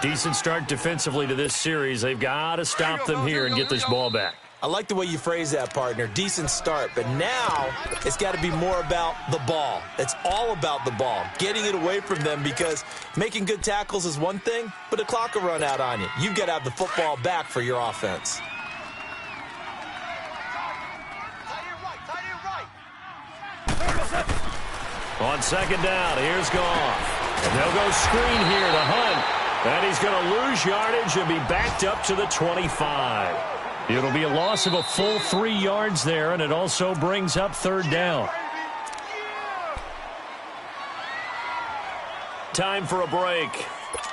Decent start defensively to this series. They've got to stop them here and get this ball back. I like the way you phrase that, partner. Decent start. But now it's got to be more about the ball. It's all about the ball. Getting it away from them, because making good tackles is one thing, but the clock will run out on you. You've got to have the football back for your offense. On 2nd down, here's Goff. And they'll go screen here to Hunt. And he's going to lose yardage and be backed up to the 25. It'll be a loss of a full 3 yards there, and it also brings up 3rd down. Time for a break.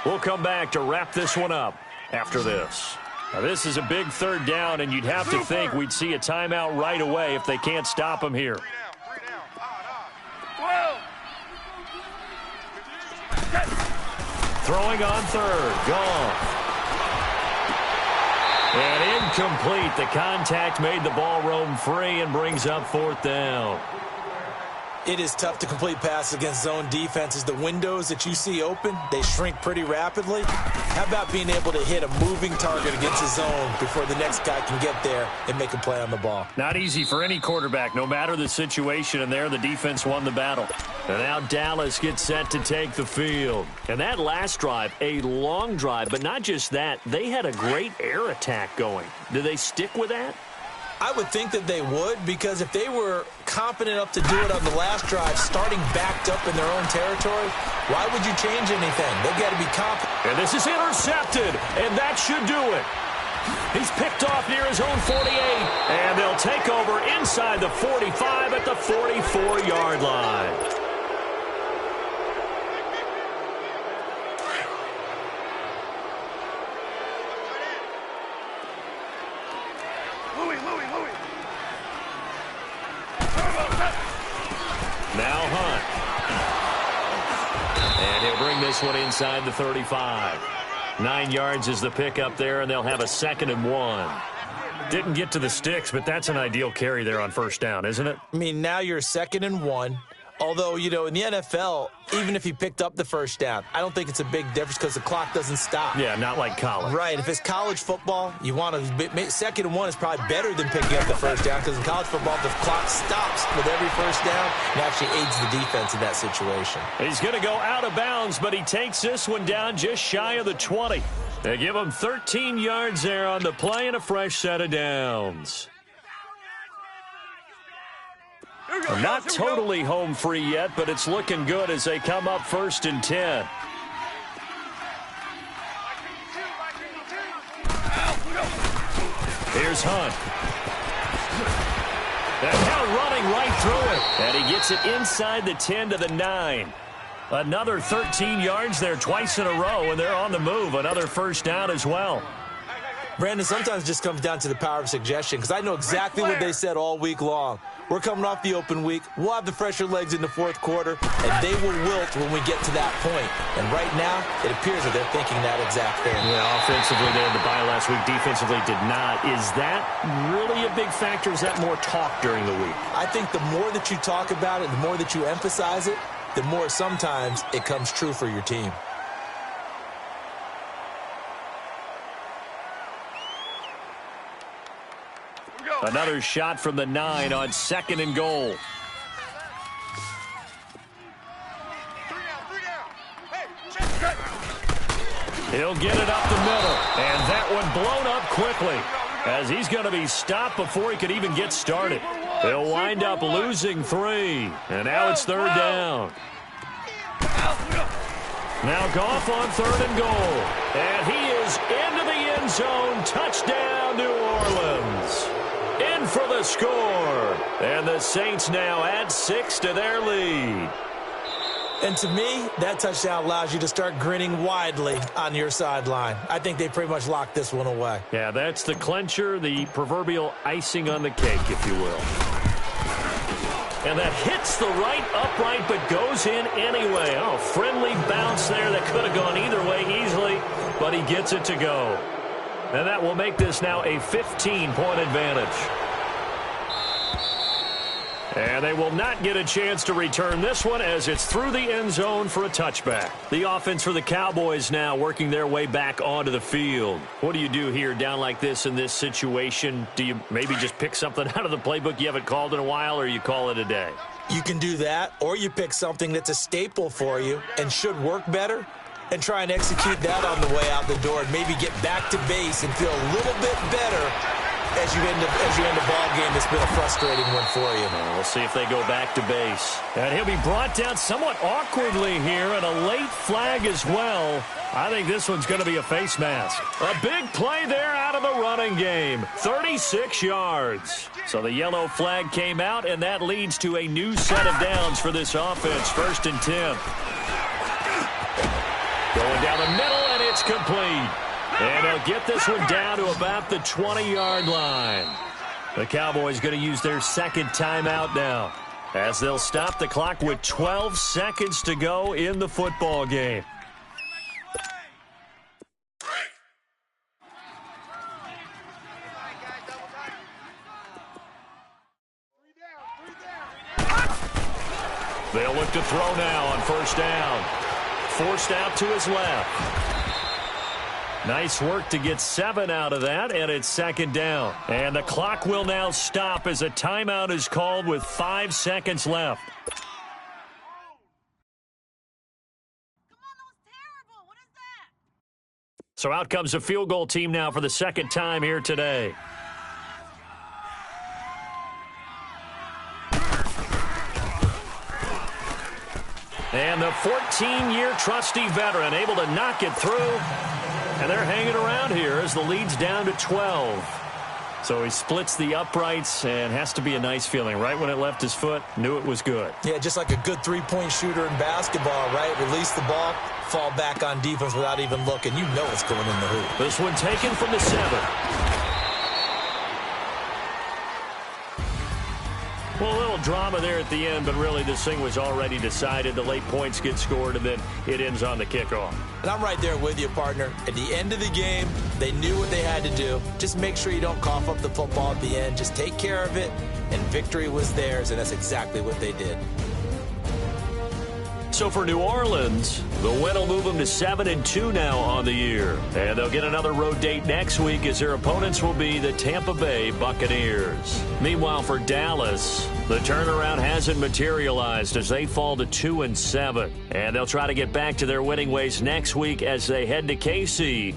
We'll come back to wrap this one up after this. Now, this is a big 3rd down, and you'd have to think we'd see a timeout right away if they can't stop him here. Throwing on 3rd, Goff. And incomplete. The contact made the ball roam free and brings up 4th down. It is tough to complete passes against zone defenses. The windows that you see open, they shrink pretty rapidly. How about being able to hit a moving target against a zone before the next guy can get there and make a play on the ball? Not easy for any quarterback, no matter the situation, and there the defense won the battle. And now Dallas gets set to take the field. And that last drive, a long drive, but not just that, they had a great air attack going. Do they stick with that? I would think that they would, because if they were confident enough to do it on the last drive, starting backed up in their own territory, why would you change anything? They've got to be confident. And this is intercepted, and that should do it. He's picked off near his own 48, and they'll take over inside the 45 at the 44-yard line. Now Hunt. And he'll bring this one inside the 35. 9 yards is the pickup there, and they'll have a 2nd and 1. Didn't get to the sticks, but that's an ideal carry there on 1st down, isn't it? I mean, now you're 2nd and 1. Although, you know, in the NFL, even if he picked up the 1st down, I don't think it's a big difference because the clock doesn't stop. Yeah, not like college. Right. If it's college football, you want to 2nd and 1 is probably better than picking up the 1st down, because in college football, the clock stops with every 1st down and actually aids the defense in that situation. He's going to go out of bounds, but he takes this one down just shy of the 20. They give him 13 yards there on the play and a fresh set of downs. Not totally home free yet, but it's looking good as they come up 1st and 10. Here's Hunt. And now running right through it. And he gets it inside the 10 to the 9. Another 13 yards there twice in a row, and they're on the move. Another 1st down as well. Brandon, sometimes it just comes down to the power of suggestion, because I know exactly what they said all week long. We're coming off the open week. We'll have the fresher legs in the fourth quarter, and they will wilt when we get to that point. And right now, it appears that they're thinking that exact thing. Yeah, offensively, they had the bye last week. Defensively, did not. Is that really a big factor? Is that more talk during the week? I think the more that you talk about it, the more that you emphasize it, the more sometimes it comes true for your team. Another shot from the 9 on 2nd and goal. He'll get it up the middle, and that one blown up quickly as he's going to be stopped before he could even get started. They'll wind up losing 3, and now it's 3rd down. Now Goff on 3rd and goal, and he is into the end zone. Touchdown, New Orleans. In for the score, and the Saints now add 6 to their lead. And to me, that touchdown allows you to start grinning widely on your sideline. I think they pretty much locked this one away. Yeah, that's the clincher, the proverbial icing on the cake, if you will. And that hits the right upright but goes in anyway. Oh, friendly bounce there that could have gone either way easily, but he gets it to go. And that will make this now a 15-point advantage. And they will not get a chance to return this one as it's through the end zone for a touchback. The offense for the Cowboys now working their way back onto the field. What do you do here down like this in this situation? Do you maybe just pick something out of the playbook you haven't called in a while, or you call it a day? You can do that, or you pick something that's a staple for you and should work better, and try and execute that on the way out the door and maybe get back to base and feel a little bit better as you end a ball game that's been a frustrating one for you. We'll see if they go back to base. And he'll be brought down somewhat awkwardly here, and a late flag as well. I think this one's going to be a face mask. A big play there out of the running game. 36 yards. So the yellow flag came out, and that leads to a new set of downs for this offense. 1st and 10. Going down the middle, and it's complete. And they'll get this one down to about the 20-yard line. The Cowboys going to use their 2nd timeout now, as they'll stop the clock with 12 seconds to go in the football game. They'll look to throw now on 1st down. Forced out to his left. Nice work to get 7 out of that, and it's 2nd down. And the clock will now stop as a timeout is called with 5 seconds left. So out comes the field goal team now for the 2nd time here today. And the 14-year trusty veteran able to knock it through. And they're hanging around here as the lead's down to 12. So he splits the uprights, and has to be a nice feeling. Right when it left his foot, knew it was good. Yeah, just like a good three-point shooter in basketball, right? Release the ball, fall back on defense without even looking. You know it's going in the hoop. This one taken from the 7. Well, a little drama there at the end, but really this thing was already decided. The late points get scored, and then it ends on the kickoff. And I'm right there with you, partner. At the end of the game, they knew what they had to do. Just make sure you don't cough up the football at the end. Just take care of it, and victory was theirs, and that's exactly what they did. So for New Orleans, the win will move them to 7-2 now on the year. And they'll get another road date next week as their opponents will be the Tampa Bay Buccaneers. Meanwhile, for Dallas, the turnaround hasn't materialized as they fall to 2-7. And they'll try to get back to their winning ways next week as they head to KC.